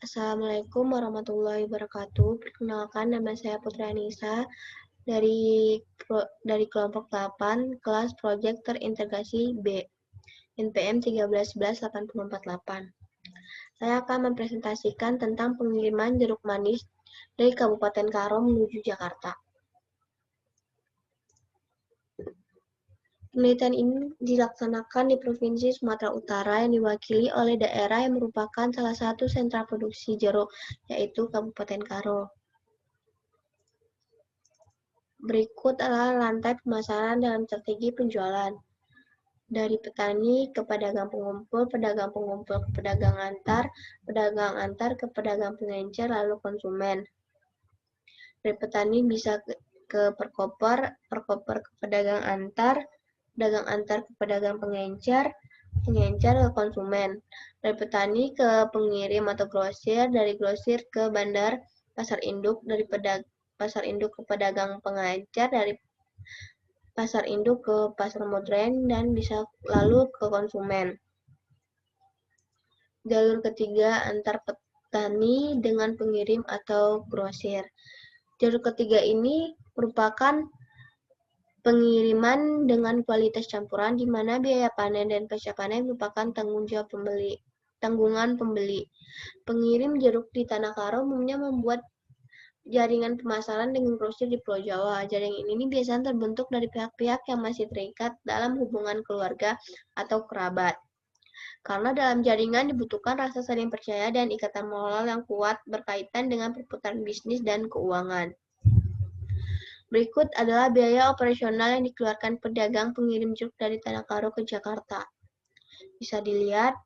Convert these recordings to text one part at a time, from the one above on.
Assalamualaikum warahmatullahi wabarakatuh. Perkenalkan, nama saya Putri Anissa dari kelompok 8 kelas Proyek Terintegrasi B NPM 1311848. Saya akan mempresentasikan tentang pengiriman jeruk manis dari Kabupaten Karo menuju Jakarta. Penelitian ini dilaksanakan di Provinsi Sumatera Utara yang diwakili oleh daerah yang merupakan salah satu sentra produksi jeruk, yaitu Kabupaten Karo. Berikut adalah rantai pemasaran dalam strategi penjualan. Dari petani ke pedagang pengumpul ke pedagang antar ke pedagang pengencer, lalu konsumen. Dari petani bisa ke perkoper ke pedagang antar ke pedagang pengencer ke konsumen. Dari petani ke pengirim atau grosir, dari grosir ke bandar, pasar induk, dari pasar induk ke pedagang pengencer, dari pasar induk ke pasar modern, dan bisa lalu ke konsumen. Jalur ketiga, antar petani dengan pengirim atau grosir. Jalur ketiga ini merupakan pengiriman dengan kualitas campuran, di mana biaya panen dan pasca panen merupakan tanggungan pembeli. Pengirim jeruk di Tanah Karo umumnya membuat jaringan pemasaran dengan grosir di Pulau Jawa. Jaringan ini biasanya terbentuk dari pihak-pihak yang masih terikat dalam hubungan keluarga atau kerabat. Karena dalam jaringan dibutuhkan rasa saling percaya dan ikatan moral yang kuat berkaitan dengan perputaran bisnis dan keuangan. Berikut adalah biaya operasional yang dikeluarkan pedagang pengirim jeruk dari Tanah Karo ke Jakarta. Bisa dilihat,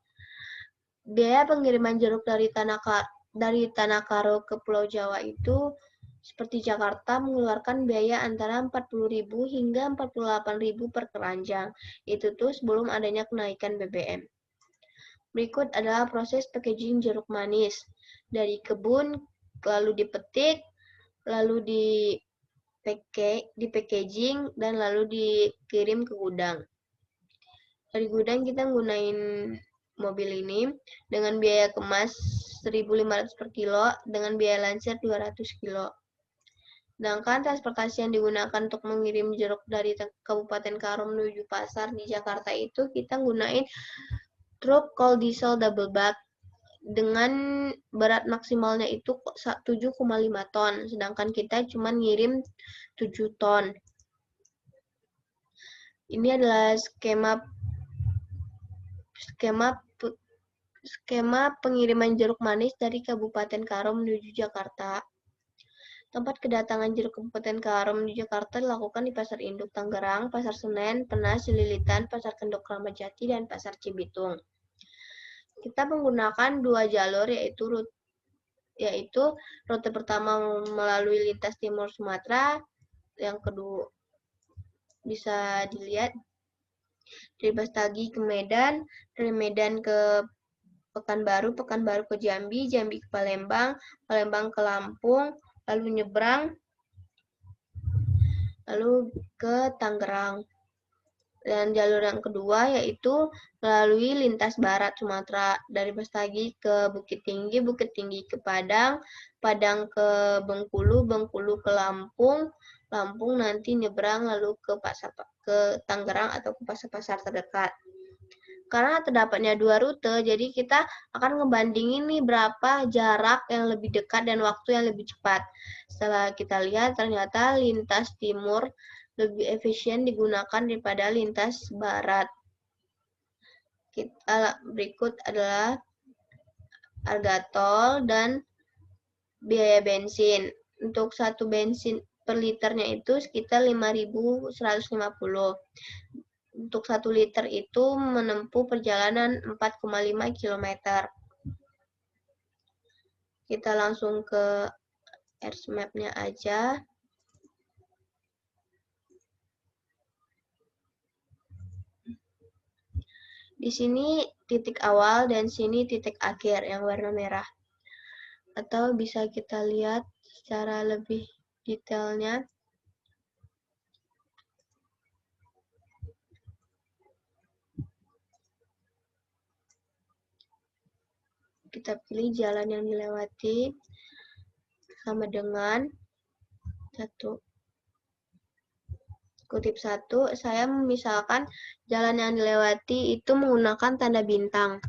biaya pengiriman jeruk dari Tanah Karo ke Pulau Jawa itu seperti Jakarta mengeluarkan biaya antara 40.000 hingga 48.000 per keranjang. Itu tuh sebelum adanya kenaikan BBM. Berikut adalah proses packaging jeruk manis. Dari kebun, lalu dipetik, lalu di packaging, dan lalu dikirim ke gudang. Dari gudang kita gunain mobil ini dengan biaya kemas 1.500 per kilo, dengan biaya lansir 200 kilo. Sedangkan transportasi yang digunakan untuk mengirim jeruk dari Kabupaten Karo menuju pasar di Jakarta itu kita gunain truk cold diesel double bag dengan berat maksimalnya itu 7,5 ton, sedangkan kita cuma ngirim 7 ton. Ini adalah skema pengiriman jeruk manis dari Kabupaten Karo menuju Jakarta. Tempat kedatangan jeruk Kabupaten Karo menuju Jakarta dilakukan di Pasar Induk Tangerang, Pasar Senen, Penas, Cililitan, Pasar Kendok Kramat Jati, dan Pasar Cibitung. Kita menggunakan 2 jalur, yaitu rute pertama melalui lintas timur Sumatera, yang kedua bisa dilihat dari Bastagi ke Medan, dari Medan ke Pekanbaru ke Jambi ke Palembang ke Lampung, lalu nyebrang, lalu ke Tangerang. Dan jalur yang kedua yaitu melalui lintas barat Sumatera, dari Bastagi ke Bukit Tinggi ke Padang ke Bengkulu ke Lampung nanti nyebrang lalu ke Tangerang atau ke pasar-pasar terdekat. Karena terdapatnya 2 rute, jadi kita akan ngebandingin nih berapa jarak yang lebih dekat dan waktu yang lebih cepat. Setelah kita lihat, ternyata lintas timur lebih efisien digunakan daripada lintas barat. Berikut adalah harga tol dan biaya bensin. Untuk satu bensin per liternya itu sekitar 5.150. Untuk 1 liter itu menempuh perjalanan 4,5 km. Kita langsung ke AirSmap-nya aja. Di sini titik awal dan sini titik akhir yang warna merah. Atau bisa kita lihat secara lebih detailnya. kita pilih jalan yang dilewati sama dengan 1. Kutip 1, saya misalkan jalan yang dilewati itu menggunakan tanda bintang.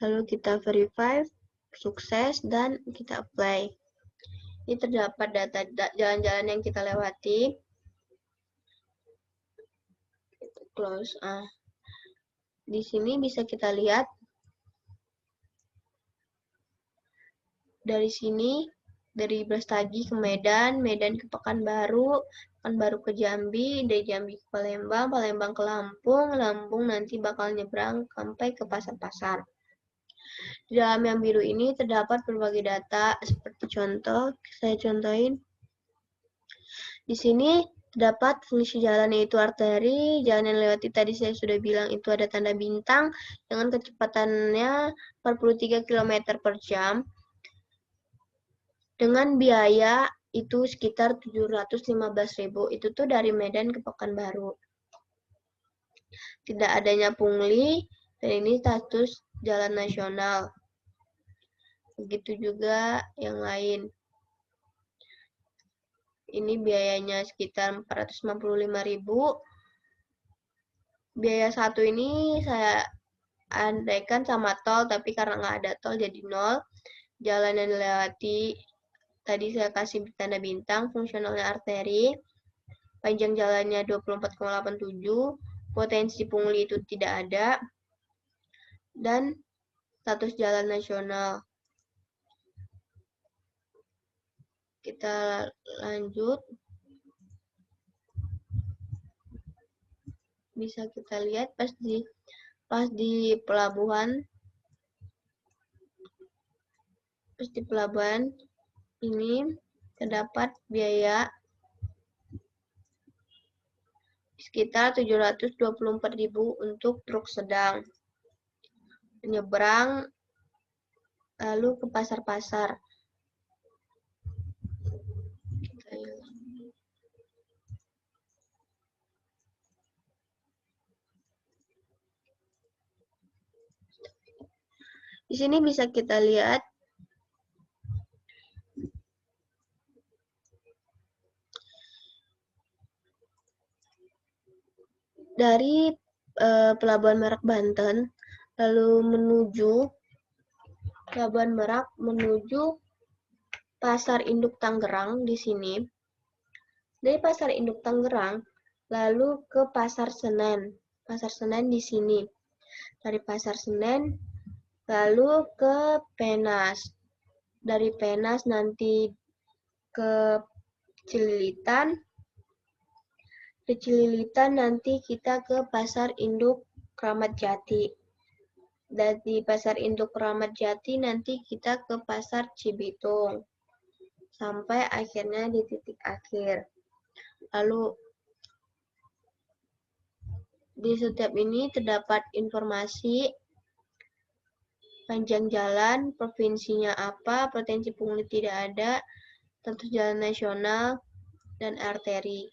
Lalu kita verify, sukses, dan kita apply. Ini terdapat data jalan-jalan yang kita lewati. Close. Di sini bisa kita lihat dari sini, dari Brastagi ke Medan, Medan ke Pekanbaru, Pekanbaru ke Jambi, dari Jambi ke Palembang, Palembang ke Lampung, Lampung nanti bakal nyebrang sampai ke pasar-pasar. Di dalam yang biru ini terdapat berbagai data, seperti contoh, saya contohin. Di sini terdapat fungsi jalan yaitu arteri, jalan yang lewati tadi saya sudah bilang itu ada tanda bintang, dengan kecepatannya 43 km per jam, dengan biaya itu sekitar 715.000, itu tuh dari Medan ke Pekanbaru. Tidak adanya pungli, dan ini status jalan nasional. Begitu juga yang lain. Ini biayanya sekitar 455.000. Biaya 1 ini saya andaikan sama tol, tapi karena nggak ada tol jadi 0. Jalan yang dilewati tadi saya kasih tanda bintang, fungsionalnya arteri, panjang jalannya 24,87, potensi pungli itu tidak ada, dan status jalan nasional. Kita lanjut. Bisa kita lihat pas di pelabuhan. Pas di pelabuhan ini terdapat biaya sekitar 724.000 untuk truk sedang. Menyeberang lalu ke pasar-pasar. Di sini bisa kita lihat dari Pelabuhan Merak Banten, lalu menuju Pelabuhan Merak menuju Pasar Induk Tangerang di sini. Dari Pasar Induk Tangerang, lalu ke Pasar Senen. Pasar Senen di sini. Dari Pasar Senen, lalu ke Penas. Dari Penas nanti ke Cililitan. Di Cililitan nanti kita ke Pasar Induk Kramat Jati. Dari Pasar Induk Kramat Jati nanti kita ke Pasar Cibitung. Sampai akhirnya di titik akhir. Lalu di setiap ini terdapat informasi panjang jalan, provinsinya apa, potensi pungli tidak ada, status jalan nasional, dan arteri.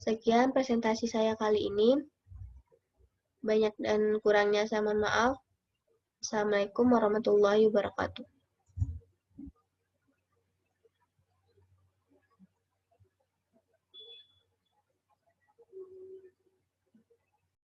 Sekian presentasi saya kali ini. Banyak dan kurangnya saya mohon maaf. Assalamualaikum warahmatullahi wabarakatuh.